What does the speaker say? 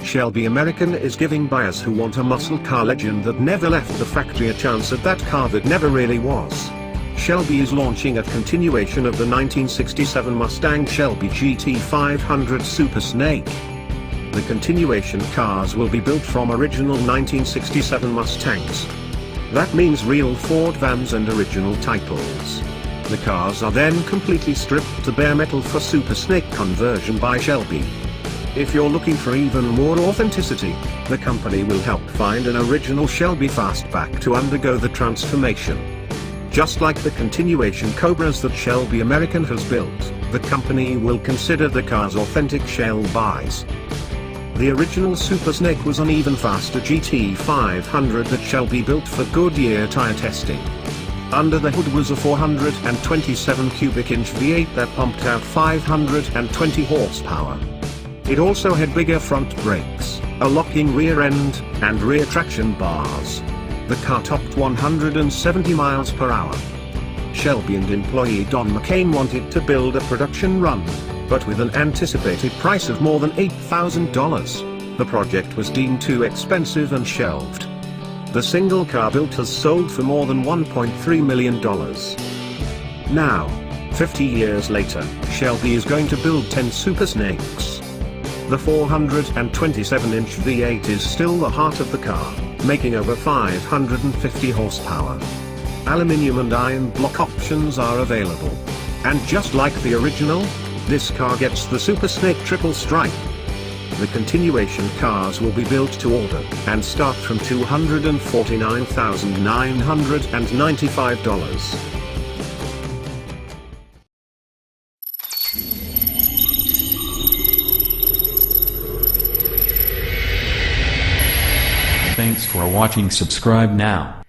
Shelby American is giving buyers who want a muscle car legend that never left the factory a chance at that car that never really was. Shelby is launching a continuation of the 1967 Mustang Shelby GT500 Super Snake. The continuation cars will be built from original 1967 Mustangs. That means real Ford vans and original titles. The cars are then completely stripped to bare metal for Super Snake conversion by Shelby. If you're looking for even more authenticity, the company will help find an original Shelby fastback to undergo the transformation. Just like the continuation Cobras that Shelby American has built, the company will consider the car's authentic Shelbys. The original Super Snake was an even faster GT500 that Shelby built for Goodyear tire testing. Under the hood was a 427 cubic inch V8 that pumped out 520 horsepower. It also had bigger front brakes, a locking rear end, and rear traction bars. The car topped 170 miles per hour. Shelby and employee Don McCain wanted to build a production run, but with an anticipated price of more than $8,000, the project was deemed too expensive and shelved. The single car built has sold for more than $1.3 million. Now, 50 years later, Shelby is going to build 10 Super Snakes. The 427-inch V8 is still the heart of the car, making over 550 horsepower. Aluminium and iron block options are available. And just like the original, this car gets the Super Snake triple stripe. The continuation cars will be built to order, and start from $249,995. Thanks for watching. Subscribe now.